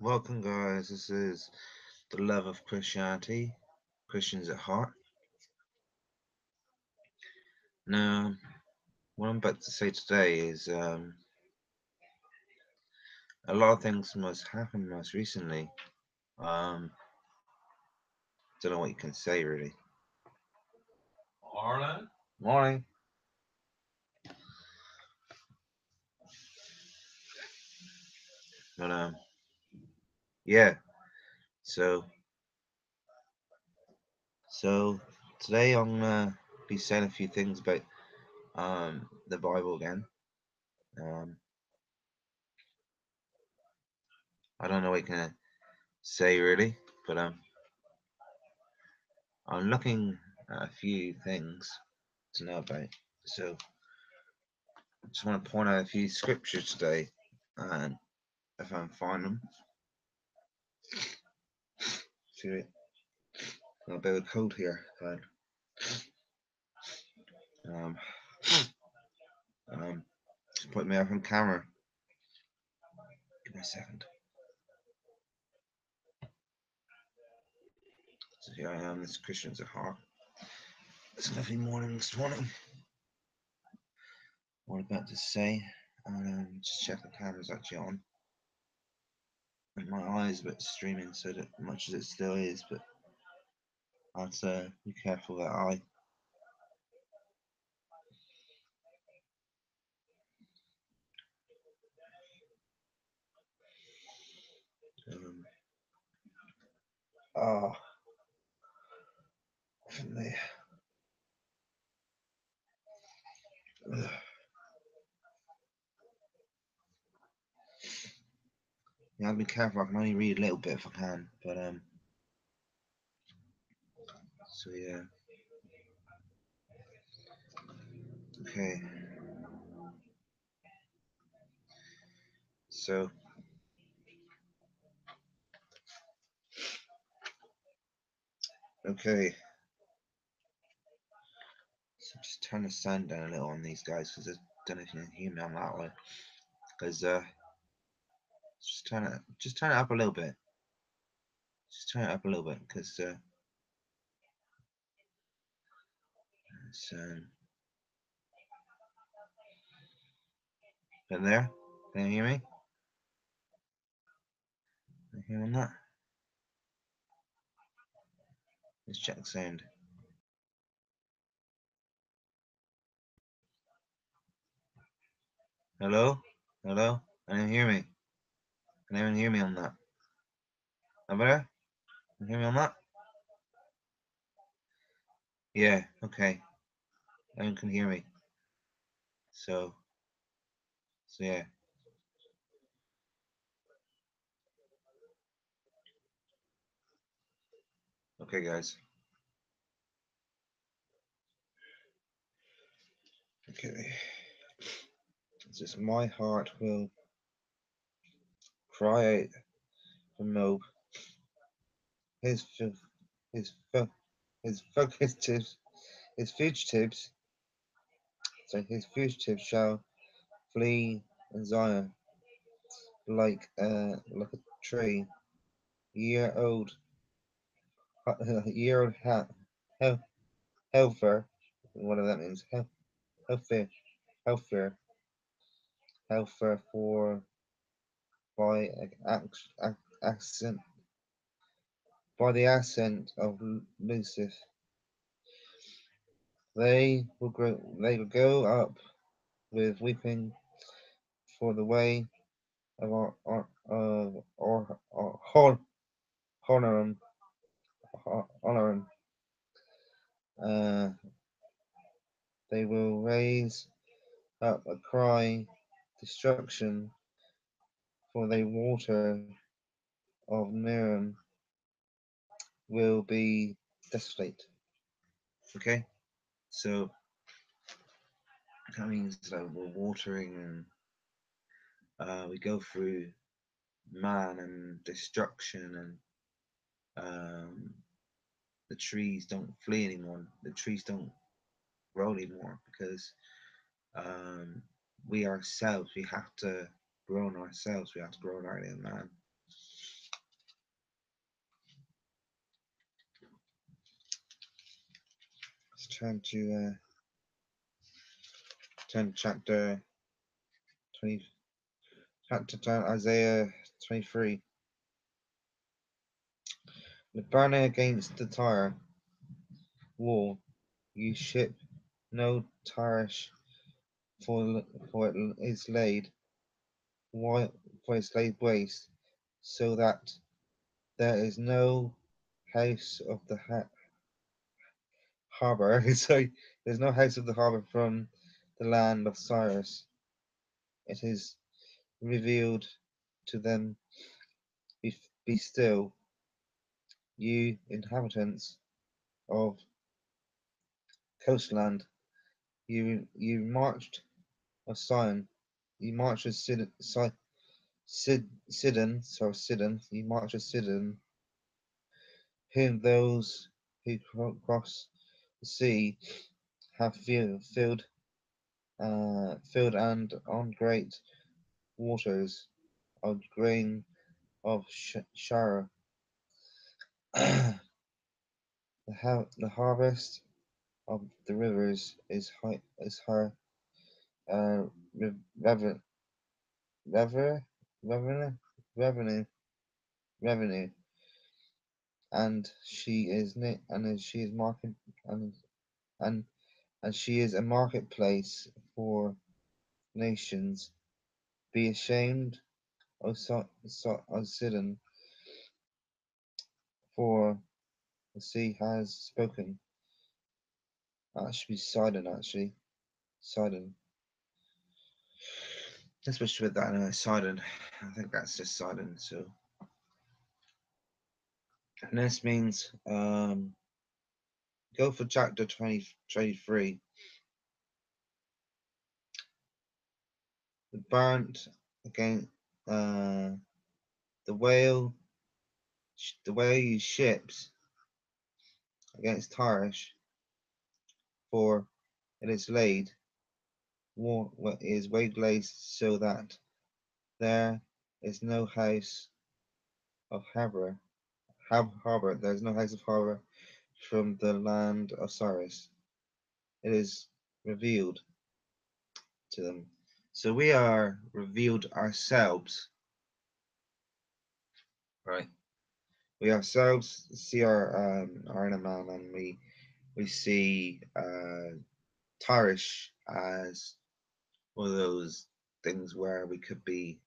Welcome, guys. This is the love of Christianity, Christians at heart. Now, what I'm about to say today is a lot of things must happen most recently. Um, don't know what you can say really. Arlen? Morning, but yeah. So, so today I'm gonna be saying a few things about the Bible again. Um, I don't know what you can say really, but I'm looking at a few things to know about. So just want to point out a few scriptures today, and if I can find them, see it. Got a bit of a cold here, but um, um, just put me up on camera. Give me a second. So here I am. This Christians at heart. It's a lovely morning this morning. What I'm about to say, just check the camera's actually on. And my eyes a bit streaming, so that much as it still is, but I'd be careful that eye. Um, oh, from there. Ugh. Yeah, I'll be careful. I can only read a little bit if I can, but so yeah. Okay, so okay, so just turn the sound down a little on these guys because I don't know if you can hear me on that one. Because just turn it up a little bit. Just turn it up a little bit because it's in there. Can you hear me? Can you hear me on that? Let's check the sound. Hello, hello. Can you hear me? Can anyone hear me on that? Over there? Can you hear me on that? Yeah. Okay. Everyone can hear me. So yeah. Okay, guys. Okay. It's just my heart will cry out for Mob. His his his fugitives his fugitives his fugitives shall flee in Zion like a tree year old year old hell helfer, whatever that means, helfer helfer helfer for by accent by the accent of Lucifer. They will go up with weeping for the way of Honorum. Honorum. Uh, they will raise up a cry, destruction, for the water of Merom will be desolate. Okay, so that means that we're watering and we go through man and destruction and the trees don't flee anymore. The trees don't grow anymore because um, we ourselves we have to grow in ourselves. We have to grow in our inner man. turn to chapter 20, chapter Isaiah 23. The burning against the Tyre wall, you ship no Tarish, for it is laid waste, so that there is no house of the harbour. So there's no house of the harbour from the land of Cyrus. It is revealed to them, be still, you inhabitants of coastland. You marched of Sion. You marched of Sidon. You marched of Sidon, whom those who cross the sea have filled and on great waters of grain of Shara. The harvest of the rivers is her uh, revenue, revenue, revenue, revenue, and she is market and and and she is a marketplace for nations. Be ashamed, O Sidon, for the sea has spoken. That should be Sidon, actually. Sidon. Let's switch with that anyway. Sidon. I think that's just Sidon. So, and this means go for chapter 23. The burnt again. Uh, the whale. The whale used ships against Tarish, for it is laid. Is waylaid so that there is no house of harbor. There is no house of harbor from the land of Cyrus. It is revealed to them. So we are revealed ourselves, right? We ourselves see our inner man, and we see Tarish as one of those things where we could be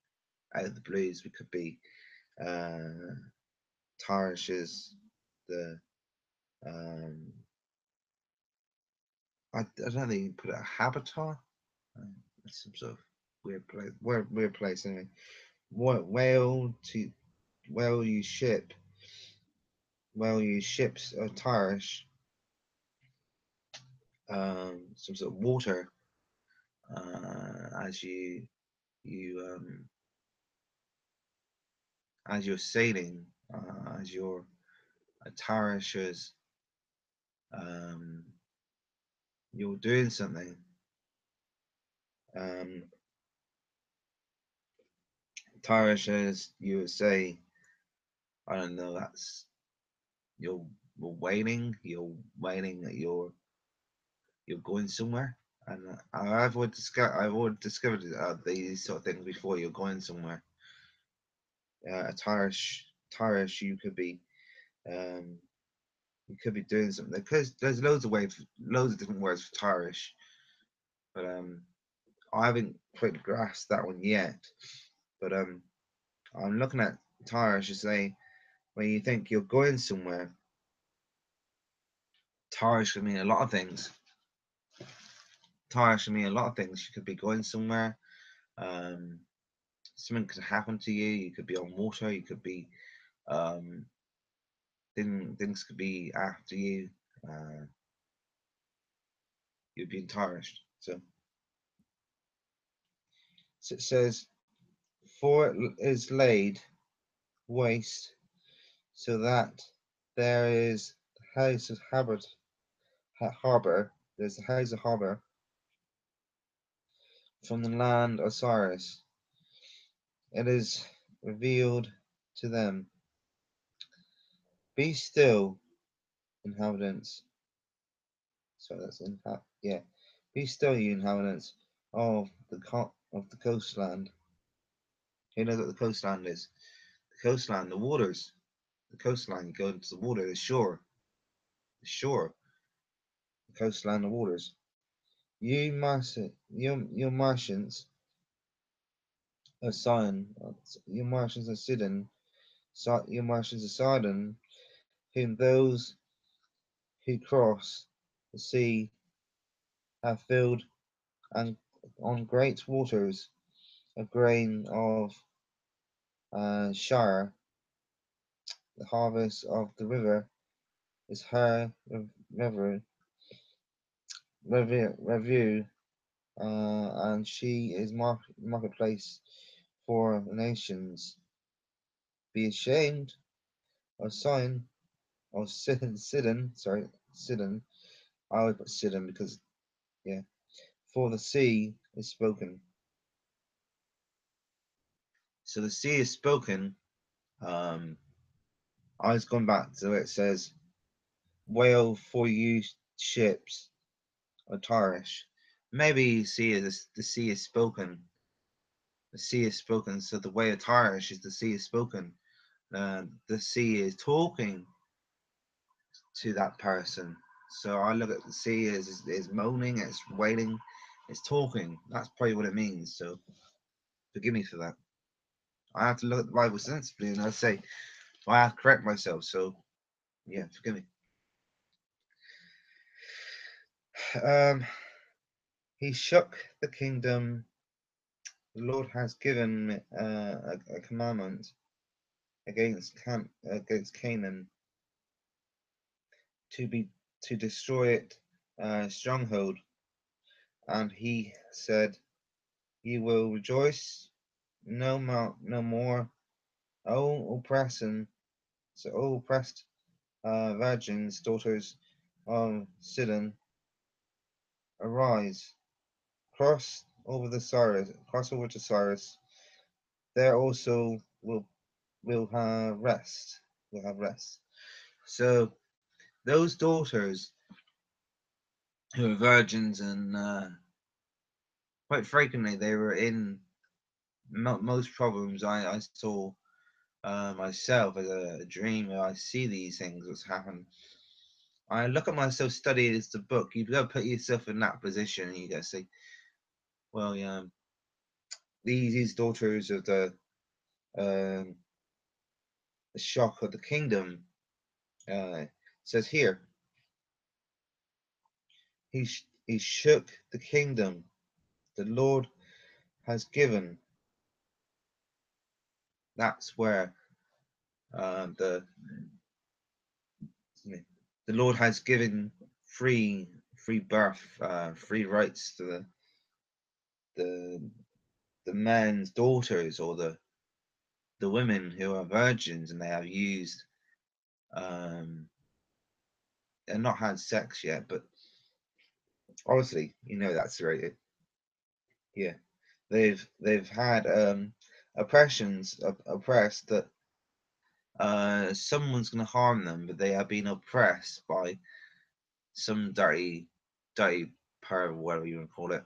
out of the blues. We could be Tarish is the I don't think you can put it a habitat. It's some sort of weird place anyway. Whale to whale you ship ships of Tarish, some sort of water as you as you're sailing, as your Tarish is you're doing something. Tarish, as you would say, I don't know. That's you're waiting. You're waiting. You're going somewhere. And I've already discovered these sort of things before. You're going somewhere. A Tarish, um, you could be doing something because there's loads of different words for Tarish, but I haven't quite grasped that one yet. But I'm looking at Tarish to say when you think you're going somewhere, Tarish can mean a lot of things. Tarish can mean a lot of things. You could be going somewhere. Something could happen to you. You could be on water. You could be things could be after you. You'd be Tarish. So it says, for it is laid waste, so that there is the house of harbor. There's the house of harbor from the land of Cyrus. It is revealed to them. Be still, inhabitants So that's yeah. Be still, you inhabitants of the coastland. Who knows what the coastland is? The coastland, the waters. The coastline, you go into the water, the shore, the coastland, the waters. You Martians of Sion, you Martians of Sidon, you Martians of Sidon, whom those who cross the sea have filled, and on great waters a grain of shire, the harvest of the river is her review, and she is marketplace for the nations. Be ashamed of Sion, of Sidon, sorry, Sidon. I always put Sidon because, yeah, for the sea is spoken. So the sea is spoken. Um, I was going back to where it says, "Wail for you ships of Tarish." Maybe you see the sea is spoken. The sea is spoken. So the way of Tarish is the sea is spoken. The sea is talking to that person. So I look at the sea as is moaning, it's wailing, it's talking. That's probably what it means. So forgive me for that. I have to look at the Bible sensibly, and I say, well, I have to correct myself. So yeah, forgive me. Um, he shook the kingdom. The Lord has given a commandment against Canaan to be to destroy it stronghold, and he said, "You will rejoice no more, O oppressed virgins, daughters of Sidon, arise, cross over to Cyrus. There also will have rest. Will have rest." So those daughters who are virgins, and quite frequently they were in most problems I saw myself as a dreamer. I see these things what's happened. I look at myself studying as the book. You've got to put yourself in that position, and you got to say, well, yeah, these daughters of um, the shock of the kingdom. Says here, he shook the kingdom. The Lord has given. That's where the Lord has given free birth, free rights to the the men's daughters, or the women who are virgins and they have used and not had sex yet, but obviously that's right. Yeah, they've had oppressed that someone's going to harm them, but they are being oppressed by some dirty power, whatever you want to call it.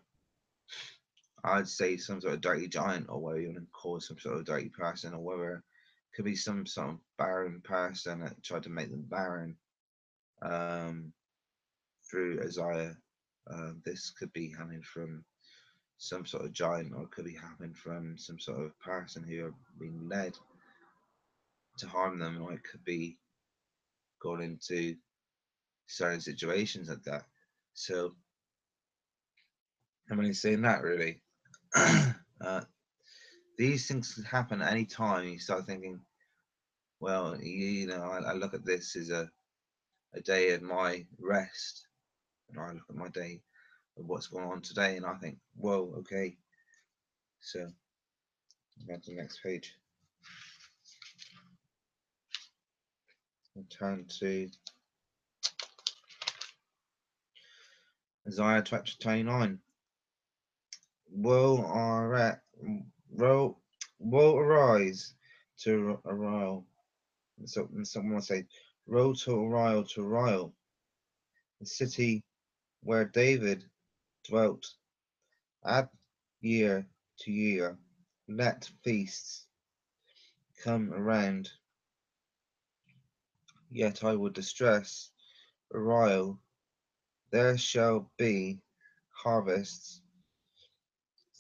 I'd say some sort of dirty giant, or whatever you want to call it, some sort of dirty person, or whether it could be some sort of barren person that tried to make them barren um, through Isaiah. This could be coming from some sort of giant, or it could be happening from some sort of person who are being led to harm them, or it could be going into certain situations like that. So I'm only saying that really. uh, these things can happen at any time. You start thinking, well, I look at this as a day of my rest, and I look at my day of what's going on today, and I think, whoa, okay. So go to the next page. We'll turn to Isaiah chapter 29. Will arise to Ariel. So someone will say, roll to Ariel, the city where David dwelt, add year to year, let feasts come around, yet I will distress Ariel. There shall be harvests,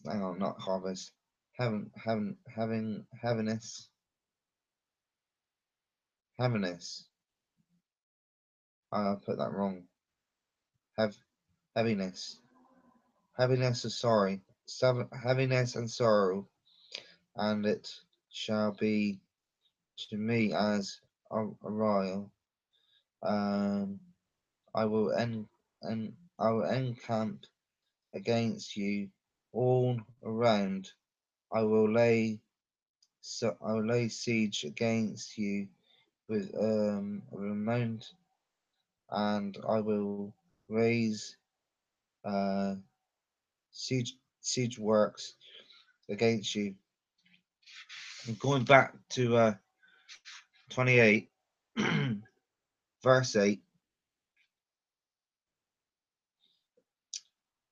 hang on, not harvest, heaviness. I put that wrong. Have heaviness, heaviness and sorry, heaviness and sorrow, and it shall be to me as a royal. Um, I will I will encamp against you all around. I will lay I will lay siege against you with a mount, and I will raise uh, siege works against you. And going back to 28, verse 8,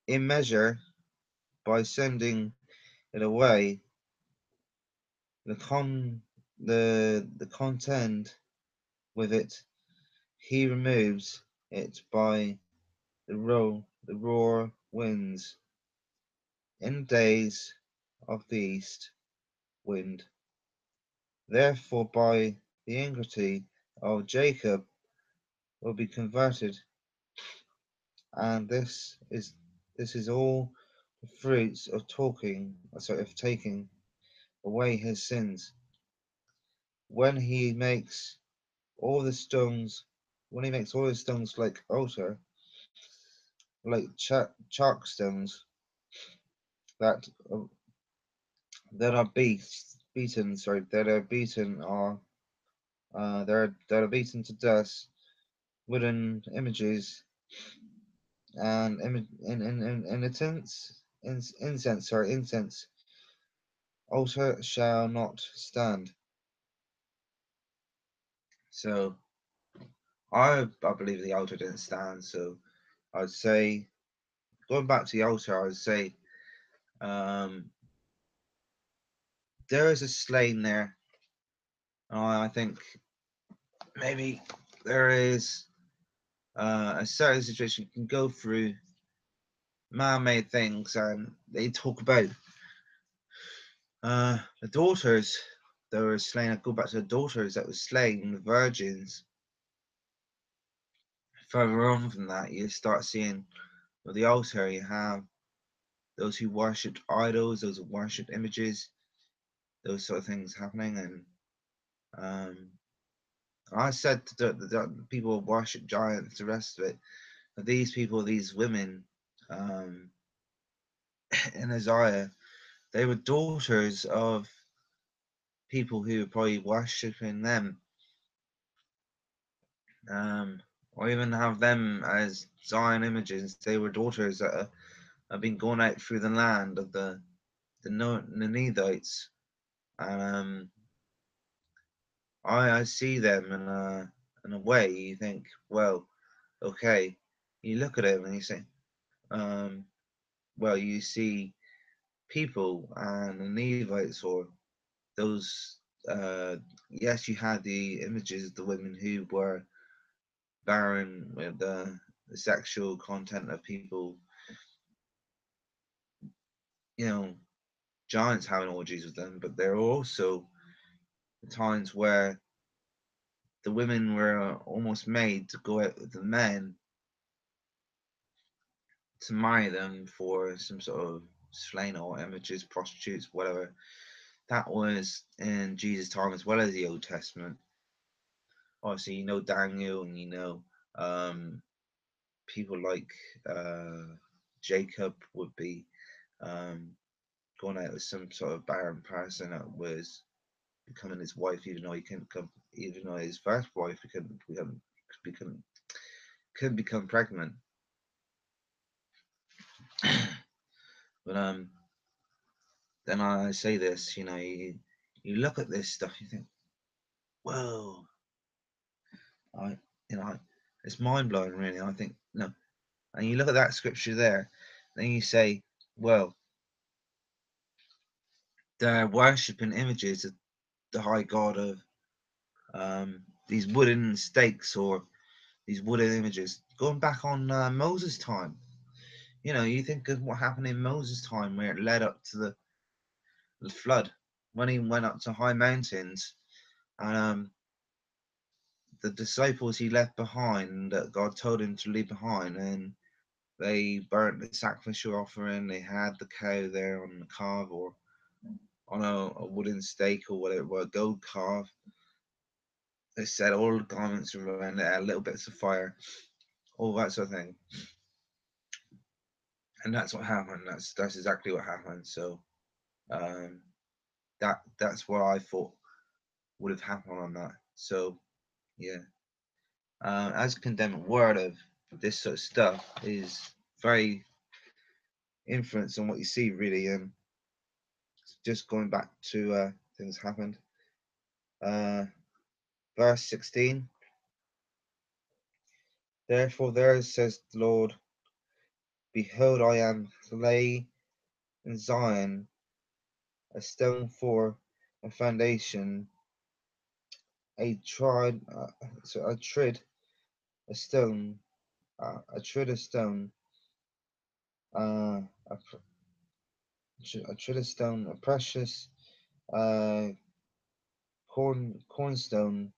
in measure by sending it away, the con the contend with it, he removes it by the roar winds in days of the east wind. Therefore, by the iniquity of Jacob will be converted, and this is all the fruits of of taking away his sins. When he makes all the stones, when he makes all the stones like altar, like chalk stones that that are beaten, sorry, that are beaten are that are beaten to dust, wooden images and incense altar shall not stand. So I believe the altar didn't stand. So I'd say going back to the altar, I'd say um, there is a slain there. I think maybe there is a certain situation you can go through man-made things, and they talk about the daughters that were slain. I go back to the daughters that were slain, the virgins. Further on from that, you start seeing with the altar, you have those who worshipped idols, those who worshipped images, those sort of things happening. And um, I said that people worship giants, the rest of it. But these people, these women um, in Isaiah, they were daughters of people who were probably worshipping them, or even have them as Zion images. They were daughters that have been gone out through the land of the Nenithites, and I see them in a way. You think, well, okay. You look at them and you say, um, well, you see people and the Nevites, or those. Yes, you had the images of the women who were barren with the sexual content of people, you know, giants having orgies with them, but there are also times where the women were almost made to go out with the men to marry them for some sort of slain or images, prostitutes, whatever. That was in Jesus' time as well as the Old Testament. Obviously, you know Daniel, and you know people like Jacob would be um, going out with some sort of barren person that was becoming his wife, even though he couldn't come, even though his first wife become couldn't become pregnant. But then I say this, you know, you look at this stuff, you think, whoa, I, you know, it's mind blowing, really. I think, no, And you look at that scripture there, then you say, well, they're worshipping images of the high god of these wooden stakes or these wooden images. Going back on Moses' time, you think of what happened in Moses' time where it led up to the flood, when he went up to high mountains, and the disciples he left behind that God told him to leave behind, and they burnt the sacrificial offering. They had the cow there on the carve or on a wooden stake or whatever, a gold carve. They set all the garments around it, little bits of fire, all that sort of thing. And that's what happened. That's exactly what happened. So um, that's what I thought would have happened on that. So yeah, as a condemned word of this sort of stuff is very influenced on what you see really. Just going back to things happened. Uh, verse 16. Therefore there says the Lord, behold, I am lay in Zion a stone for a foundation, a tried, a tread a stone, a tread a stone, uh, a, a tread a stone, a precious uh, cornstone,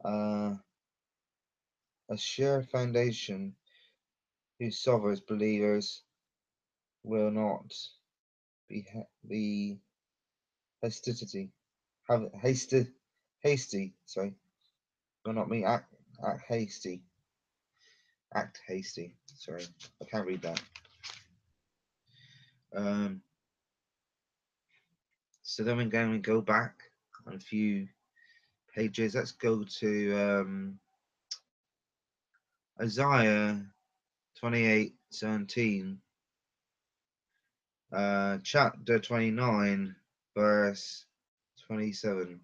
uh, a sure foundation, whose sovereign believers will not be hostility, have hasty, sorry, will not be act hasty, act hasty. Sorry, I can't read that. Um, so then we're going to go back on a few pages. Let's go to Isaiah 28:17, chapter 29, verse 27.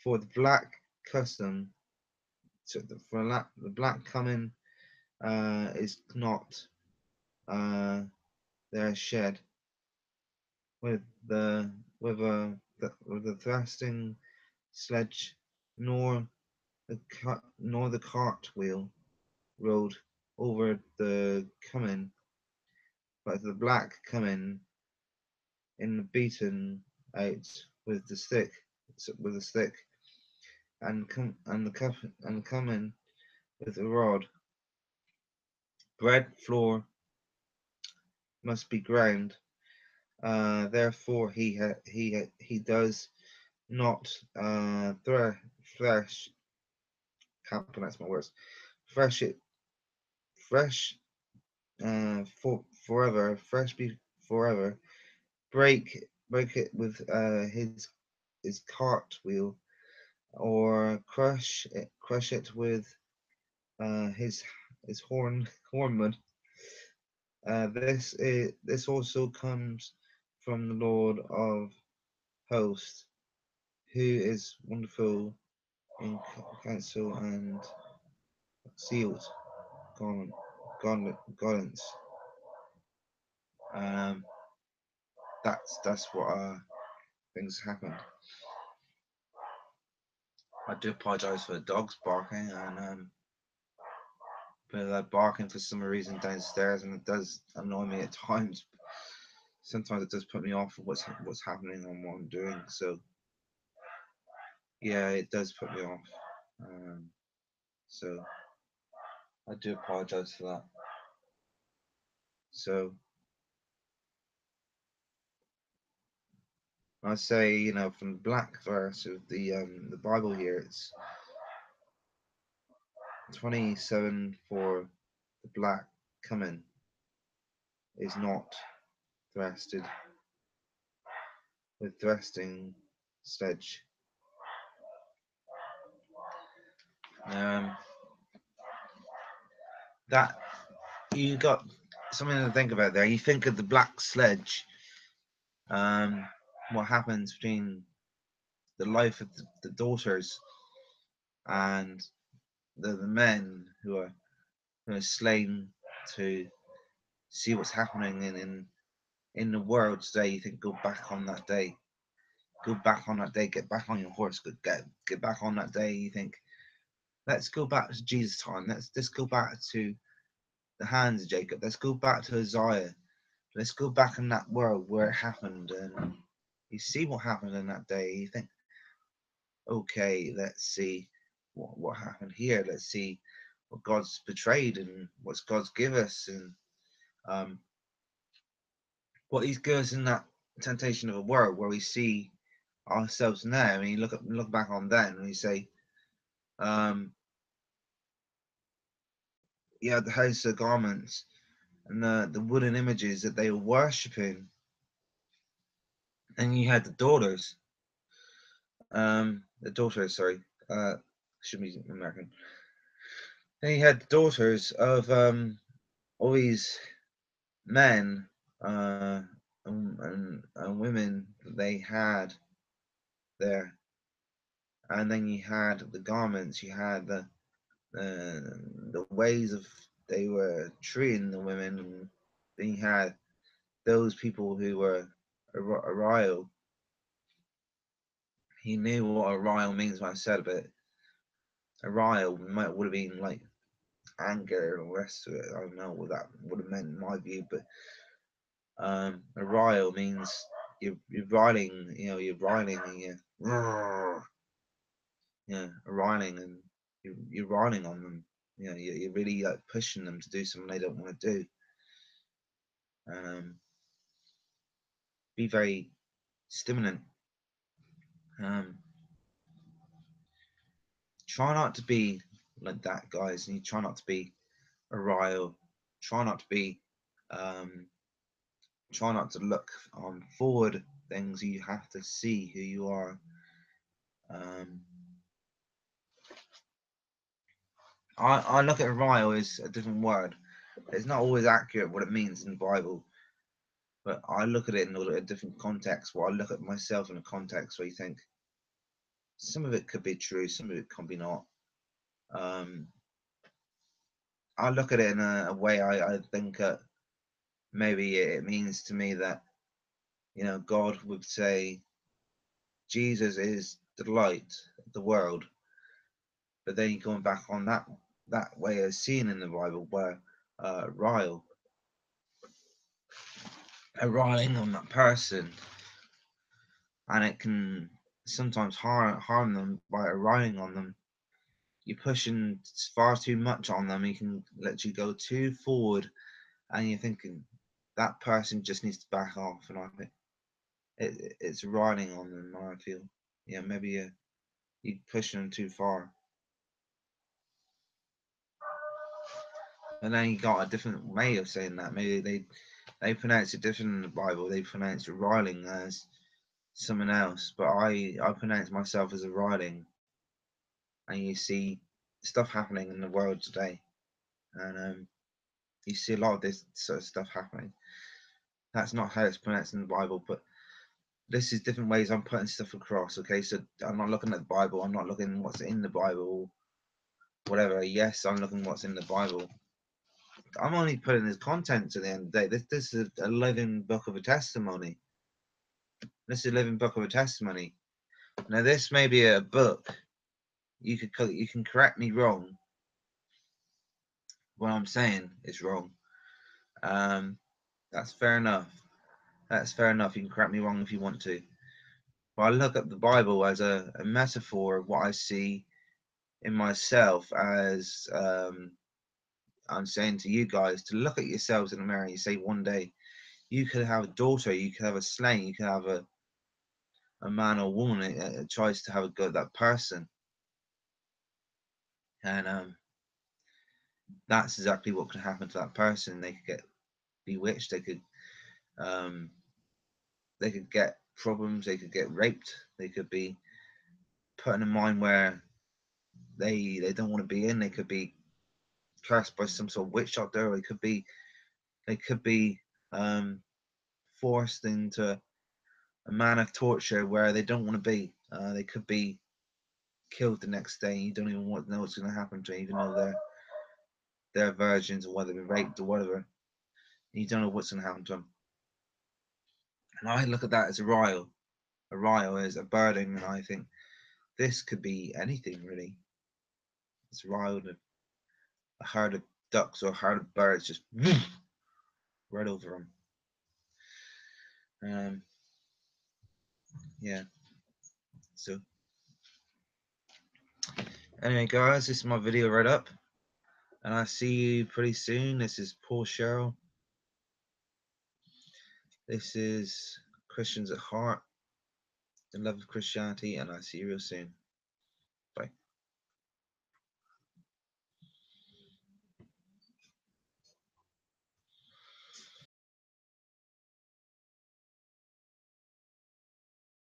For the black custom, so the black coming is not their shed with the with the thrusting sledge, nor the cartwheel road over the coming, but the black coming in the beaten out with the stick, and coming with a rod. Bread flour must be ground. Therefore he does not thresh. Can't pronounce my words. Fresh it fresh forever. Fresh be forever. Break it with his cartwheel, or crush it with his hornwood. This also comes from the Lord of hosts, who is wonderful in counsel and sealed garlands. Um, that's what things happened. I do apologise for the dogs barking, and but they're barking for some reason downstairs, and it does annoy me at times. Sometimes it does put me off of what's happening and what I'm doing. So yeah, it does put me off. Um, so I do apologise for that. So I say, from the black verse of the Bible here, it's 27 for the black coming is not thrusted with thrusting sledge. Um, that you got something to think about there. You think of the black sledge. What happens between the life of the daughters and the men who are slain to see what's happening in the world today. You think, go back on that day, go back on that day, get back on your horse, get back on that day. You think, let's go back to Jesus' time. Let's go back to the hands of Jacob. Let's go back to Isaiah. Let's go back in that world where it happened, and you see what happened in that day. You think, okay, let's see what happened here. Let's see what God's betrayed and what God's give us, and um, what He's given us in that temptation of a world where we see ourselves now. I mean, look back on then, and we say, um, yeah, the house of garments and the wooden images that they were worshipping, and you had the daughters, sorry, should be American. And you had the daughters of all these men and women that they had there, and then you had the garments, you had the ways of they were treating the women, and then you had those people who were Ariel. He knew what Ariel means when I said it. Ariel would have been like anger and the rest of it. I don't know what that would have meant in my view, but Ariel means you're riling, you're riling and riling, and you're riling on them. You're really like pushing them to do something they don't want to do. Um, be very stimulant. Um, try not to be like that, guys, and you try not to be Ariel. Try not to be. Um, try not to look on forward things. You have to see who you are. Um, I look at Ariel as a different word. It's not always accurate what it means in the Bible, but I look at it in a different context. Where I look at myself in a context where you think some of it could be true, some of it can be not. Um, I look at it in a way I think maybe it means to me that God would say Jesus is the light of the world, but then you're going back on that way of seeing in the Bible where rile riling on that person, and it can sometimes harm them by riling on them. You're pushing far too much on them. You can let you go too forward, and you're thinking that person just needs to back off. And I think it's riling on them. I feel, maybe you're pushing them too far. And then you got a different way of saying that. Maybe they pronounce it different in the Bible. They pronounce riling as someone else, but I pronounce myself as a riling. And you see stuff happening in the world today, and you see a lot of this sort of stuff happening. That's not how it's pronounced in the Bible, but this is different ways I'm putting stuff across. Okay, so I'm not looking at the Bible. I'm not looking what's in the Bible, whatever. Yes, I'm looking what's in the Bible. I'm only putting this content to the end of the day. This is a living book of a testimony. This is a living book of a testimony. Now, this may be a book. You can correct me wrong. What I'm saying is wrong. That's fair enough. That's fair enough. You can correct me wrong if you want to. But I look at the Bible as a metaphor of what I see in myself as I'm saying to you guys to look at yourselves in the mirror. You say one day you could have a daughter, you could have a slain, you could have a man or woman that tries to have a go at that person, and that's exactly what could happen to that person. They could get bewitched. Um, they could get problems. They could get raped. They could be put in a mind where they don't want to be in. They could be cursed by some sort of witch doctor. Or they could be forced into a man of torture where they don't want to be. They could be killed the next day. You don't even know what's going to happen to them, even though they're virgins or whether they're raped or whatever. And you don't know what's going to happen to them. And I look at that as a rile. A rile is a burden, and I think this could be anything really. It's riled a herd of ducks or a herd of birds just right over them. Yeah. So anyway, guys, this is my video right up, and I'll see you pretty soon. This is Paul Sherrill. This is Christians at Heart, the love of Christianity, and I'll see you real soon.